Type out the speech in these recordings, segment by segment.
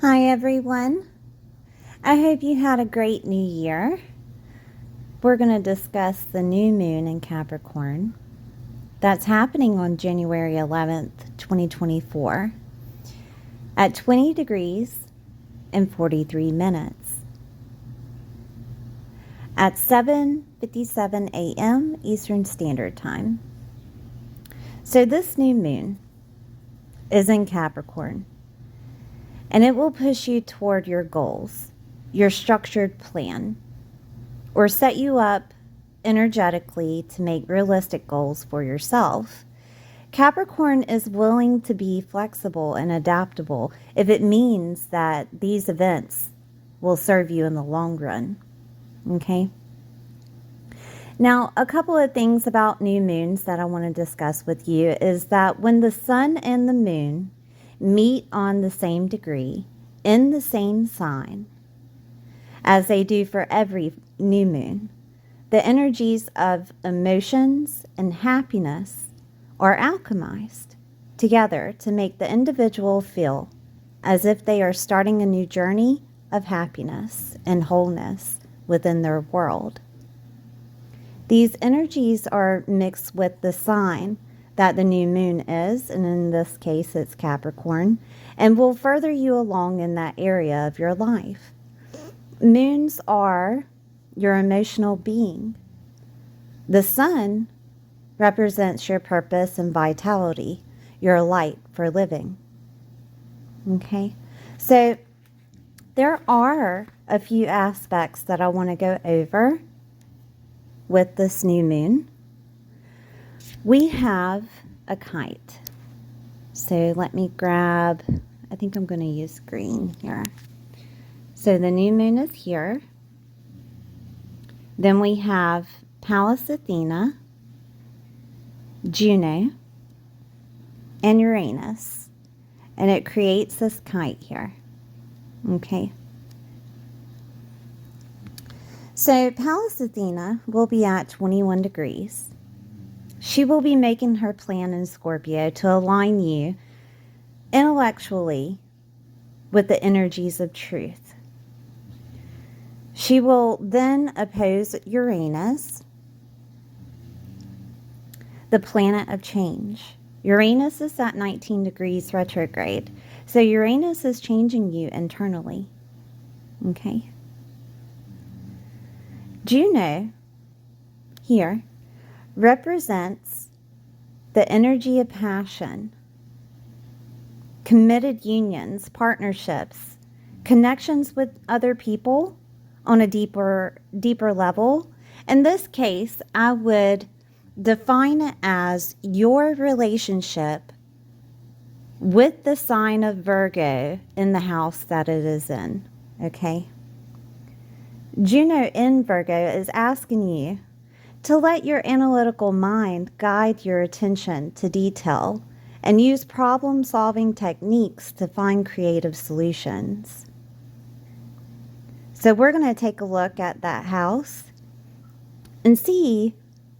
Hi everyone. I hope you had a great new year. We're going to discuss the new moon in Capricorn. That's happening on January 11th, 2024 at 20 degrees and 43 minutes at 7:57 a.m. Eastern Standard Time. So this new moon is in Capricorn, and it will push you toward your goals, your structured plan, or set you up energetically to make realistic goals for yourself. Capricorn is willing to be flexible and adaptable if it means that these events will serve you in the long run. Okay? Now, a couple of things about new moons that I want to discuss with you is that when the sun and the moon meet on the same degree in the same sign, as they do for every new moon, the energies of emotions and happiness are alchemized together to make the individual feel as if they are starting a new journey of happiness and wholeness within their world. These energies are mixed with the sign that the new moon is, and in this case it's Capricorn, and will further you along in that area of your life. Moons are your emotional being. The sun represents your purpose and vitality, your light for living. Okay, so there are a few aspects that I want to go over with this new moon. We have a kite. So let me grab, I think I'm going to use green here. So the new moon is here. Then we have Pallas Athena, Juno, and Uranus. And it creates this kite here. Okay. So Pallas Athena will be at 21 degrees. She will be making her plan in Scorpio to align you intellectually with the energies of truth. She will then oppose Uranus, the planet of change. Uranus is at 19 degrees retrograde. So Uranus is changing you internally. Okay. Juno here represents the energy of passion, committed unions, partnerships, connections with other people on a deeper level. In this case, I would define it as your relationship with the sign of Virgo in the house that it is in. Okay? Juno in Virgo is asking you to let your analytical mind guide your attention to detail and use problem-solving techniques to find creative solutions. So we're going to take a look at that house and see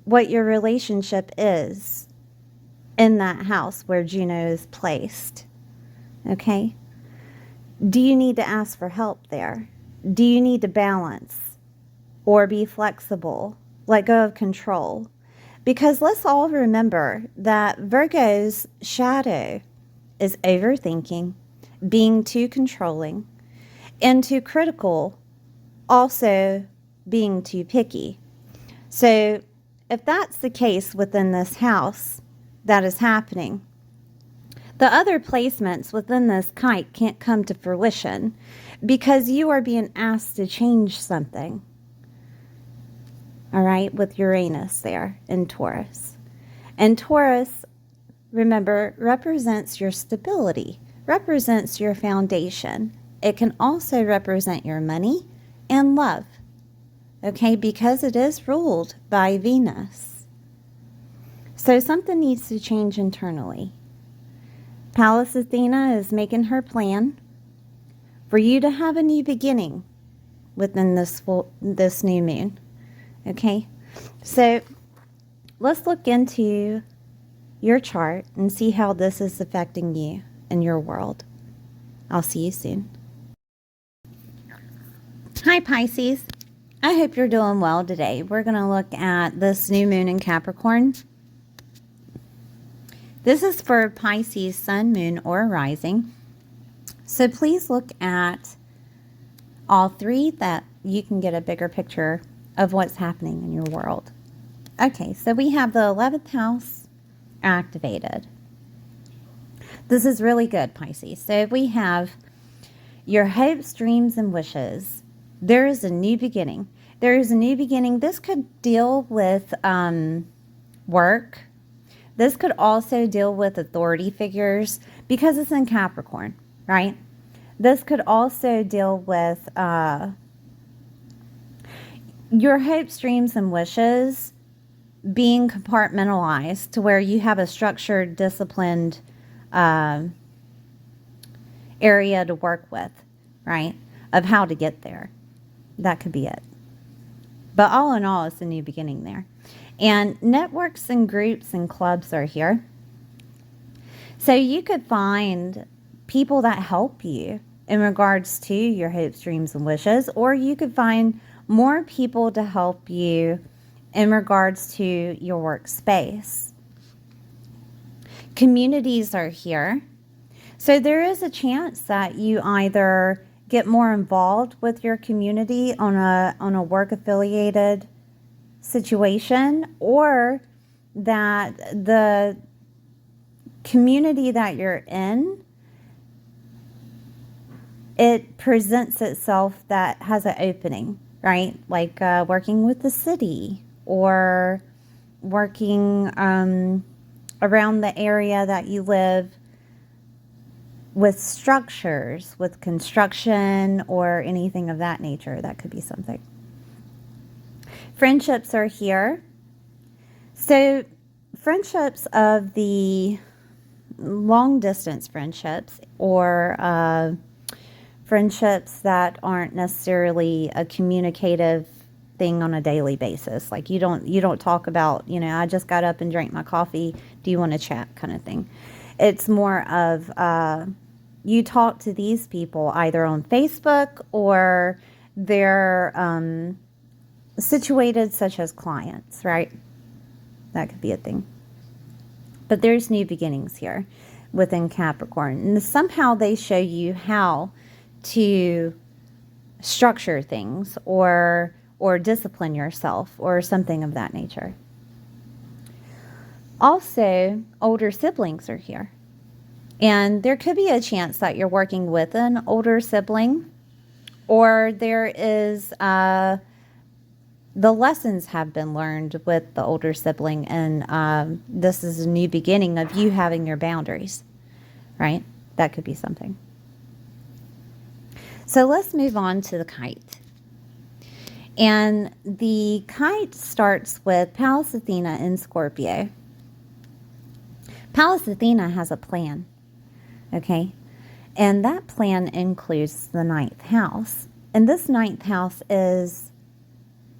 what your relationship is in that house where Juno is placed. Okay? Do you need to ask for help there? Do you need to balance or be flexible? Let go of control. Because let's all remember that Virgo's shadow is overthinking, being too controlling, and too critical, also being too picky. So if that's the case within this house that is happening, the other placements within this kite can't come to fruition because you are being asked to change something. All right, with Uranus there in Taurus. And Taurus, remember, represents your stability, represents your foundation. It can also represent your money and love, okay, because it is ruled by Venus. So something needs to change internally. Pallas Athena is making her plan for you to have a new beginning within this new moon. Okay, so let's look into your chart and see how this is affecting you in your world. I'll see you soon. Hi, Pisces. I hope you're doing well today. We're going to look at this new moon in Capricorn. This is for Pisces, sun, moon, or rising. So please look at all three that you can get a bigger picture of what's happening in your world. Okay, so we have the 11th house activated. This is really good, Pisces. So we have your hopes, dreams, and wishes. There is a new beginning. There is a new beginning. This could deal with work. This could also deal with authority figures because it's in Capricorn, right? This could also deal with your hopes, dreams, and wishes being compartmentalized to where you have a structured, disciplined area to work with, right? Of how to get there. That could be it. But all in all, it's a new beginning there. And networks and groups and clubs are here. So you could find people that help you in regards to your hopes, dreams, and wishes, or you could find more people to help you in regards to your workspace. Communities are here. So there is a chance that you either get more involved with your community on a work affiliated situation, or that the community that you're in, it presents itself that has an opening, right? Like working with the city or working around the area that you live with structures, with construction or anything of that nature. That could be something. Friendships are here. So friendships of the long distance friendships, or friendships that aren't necessarily a communicative thing on a daily basis. Like you don't talk about, I just got up and drank my coffee. Do you want to chat kind of thing? It's more of you talk to these people either on Facebook or they're situated such as clients, right? That could be a thing. But there's new beginnings here within Capricorn. And somehow they show you how to structure things or discipline yourself or something of that nature. Also, older siblings are here. And there could be a chance that you're working with an older sibling, or there is the lessons have been learned with the older sibling, and this is a new beginning of you having your boundaries, right? That could be something. So let's move on to the kite. And the kite starts with Pallas Athena in Scorpio. Pallas Athena has a plan, okay? And that plan includes the 9th house. And this 9th house is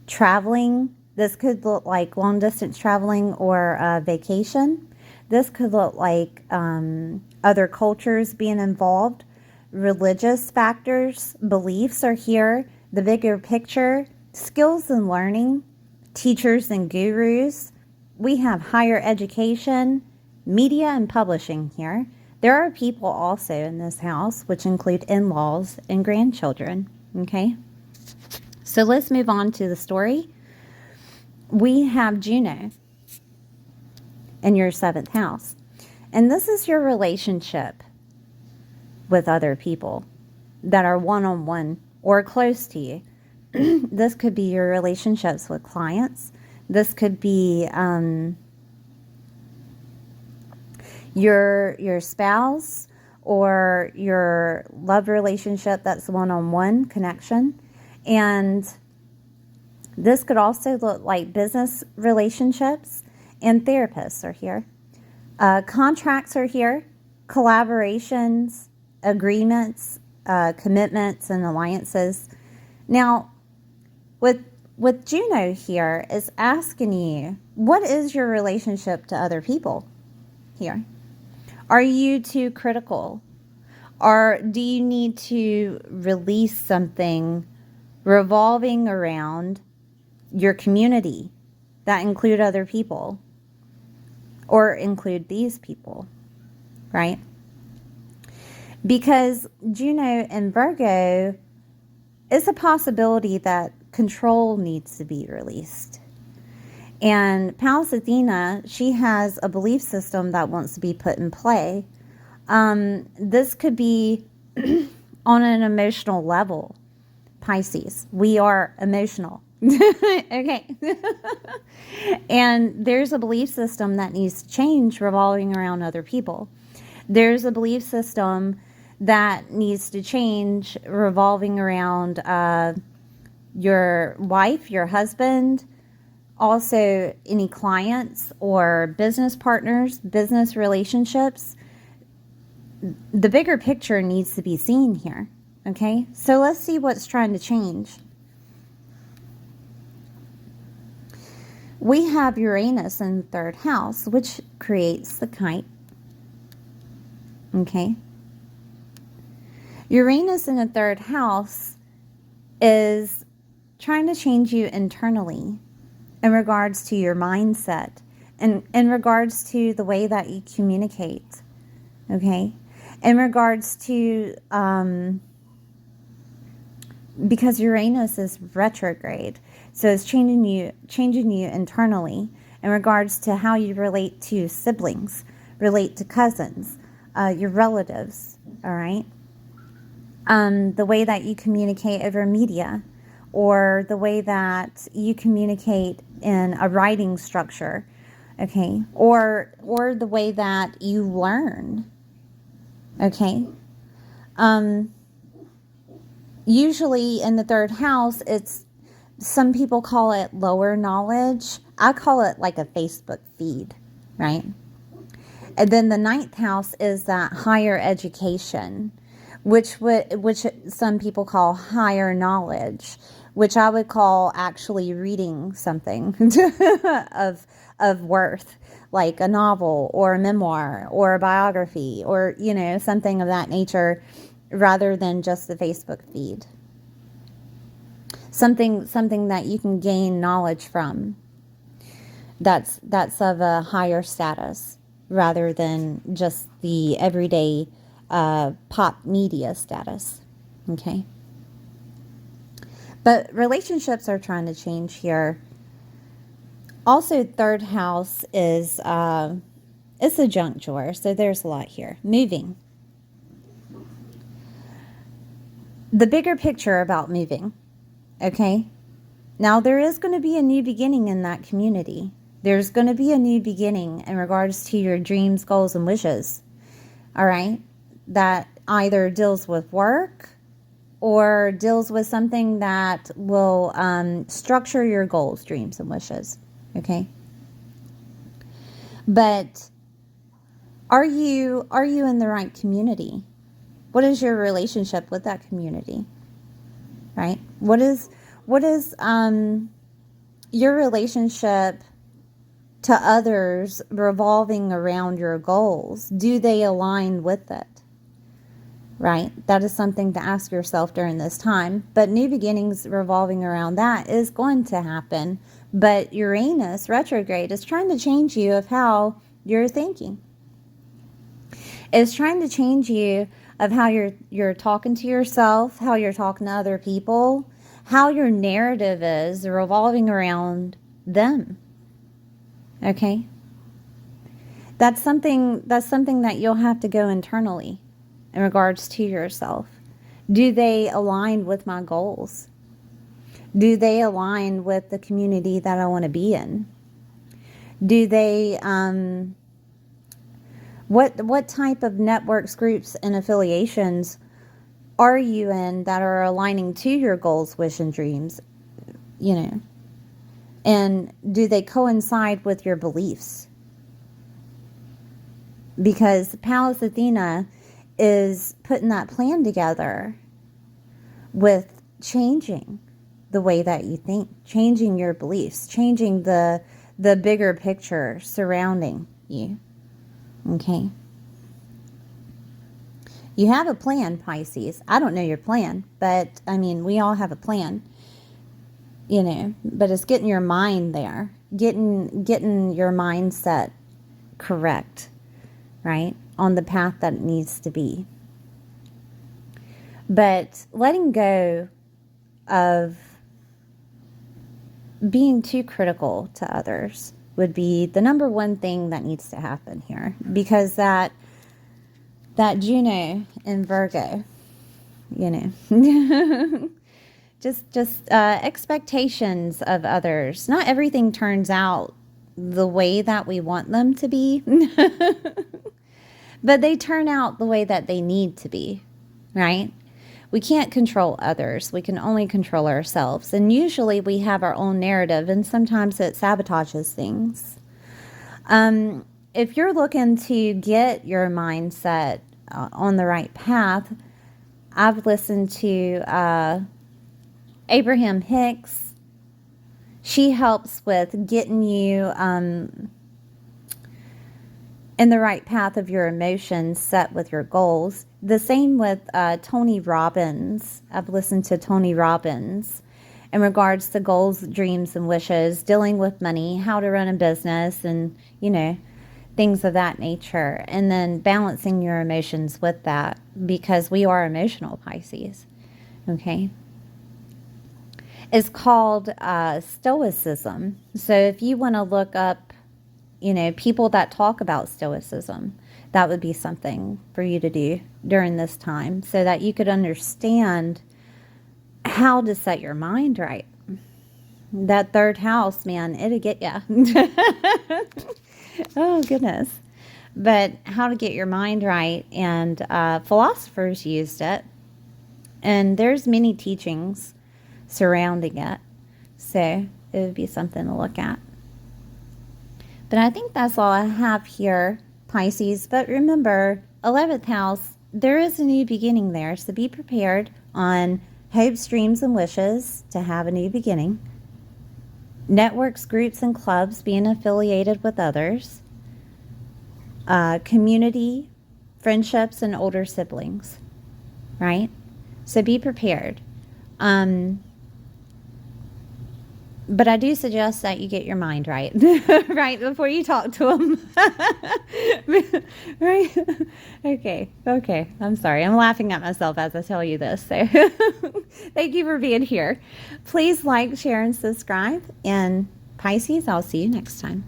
traveling. This could look like long distance traveling or vacation. This could look like other cultures being involved. Religious factors, beliefs are here. The bigger picture, skills and learning, teachers and gurus. We have higher education, media and publishing here. There are people also in this house, which include in-laws and grandchildren, okay? So let's move on to the story. We have Juno in your 7th house. And this is your relationship with other people that are one-on-one or close to you. This could be your relationships with clients. This could be your spouse or your love relationship that's one-on-one connection. And this could also look like business relationships, and therapists are here. Contracts are here, collaborations, agreements, commitments, and alliances. Now, with Juno here is asking you, what is your relationship to other people here? Are you too critical? Or do you need to release something revolving around your community that include other people or include these people, right? Because Juno and Virgo is a possibility that control needs to be released. And Pallas Athena, she has a belief system that wants to be put in play. This could be on an emotional level. Pisces, we are emotional. Okay. And there's a belief system that needs to change revolving around other people. There's a belief system that needs to change revolving around your wife, your husband, also any clients or business partners, business relationships. The bigger picture needs to be seen here. Okay, so let's see what's trying to change. We have Uranus in the third house, which creates the kite. Okay. Uranus in the third house is trying to change you internally in regards to your mindset and in regards to the way that you communicate. Okay. In regards to, because Uranus is retrograde, so it's changing you internally in regards to how you relate to siblings, relate to cousins, your relatives, all right? The way that you communicate over media, or the way that you communicate in a writing structure, okay? Or the way that you learn, okay? Usually in the third house, some people call it lower knowledge. I call it like a Facebook feed, right? And then the ninth house is that higher education, which some people call higher knowledge, which I would call actually reading something of worth, like a novel or a memoir or a biography or, something of that nature, rather than just the Facebook feed. Something that you can gain knowledge from that's of a higher status rather than just the everyday pop media status. Okay. But relationships are trying to change here. Also, third house is it's a junk drawer, so there's a lot here. Moving. The bigger picture about moving, okay? Now, there is going to be a new beginning in that community. There's going to be a new beginning in regards to your dreams, goals, and wishes, all right? That either deals with work or deals with something that will structure your goals, dreams, and wishes, okay? But are you in the right community? What is your relationship with that community, right? What is your relationship to others revolving around your goals? Do they align with it, right? That is something to ask yourself during this time. But new beginnings revolving around that is going to happen. But Uranus retrograde is trying to change you of how you're thinking. It's trying to change you of how you're talking to yourself, how you're talking to other people, how your narrative is revolving around them. Okay? That's something that you'll have to go internally in regards to yourself. Do they align with my goals? Do they align with the community that I want to be in? Do they what type of networks, groups, and affiliations are you in that are aligning to your goals, wish, and dreams? And do they coincide with your beliefs? Because Pallas Athena is putting that plan together with changing the way that you think, changing your beliefs, changing the bigger picture surrounding you. Okay? You have a plan, Pisces. I don't know your plan, but I mean, we all have a plan, you know, but it's getting your mind there, getting your mindset correct, right? On the path that it needs to be. But letting go of being too critical to others would be the number one thing that needs to happen here, because that Juno in Virgo, you know, just expectations of others. Not everything turns out the way that we want them to be, but they turn out the way that they need to be, right? We can't control others. We can only control ourselves. And usually we have our own narrative, and sometimes it sabotages things. If you're looking to get your mindset on the right path, I've listened to Abraham Hicks. She helps with getting you in the right path of your emotions, set with your goals. The same with Tony Robbins. I've listened to Tony Robbins in regards to goals, dreams, and wishes, dealing with money, how to run a business, and, you know, things of that nature. And then balancing your emotions with that, because we are emotional, Pisces. Okay? It's called Stoicism. So if you want to look up, you know, people that talk about Stoicism, that would be something for you to do during this time, so that you could understand how to set your mind right. That third house, man, it'll get you. Oh, goodness. But how to get your mind right, and philosophers used it, and there's many teachings surrounding it, so it would be something to look at. But I think that's all I have here, Pisces. But remember, 11th house, there is a new beginning there. So be prepared on hopes, dreams, and wishes to have a new beginning. Networks, groups, and clubs, being affiliated with others. Community, friendships, and older siblings. Right? So be prepared. But I do suggest that you get your mind right, right, before you talk to them. Right? Okay. I'm sorry. I'm laughing at myself as I tell you this. So thank you for being here. Please like, share, and subscribe. And Pisces, I'll see you next time.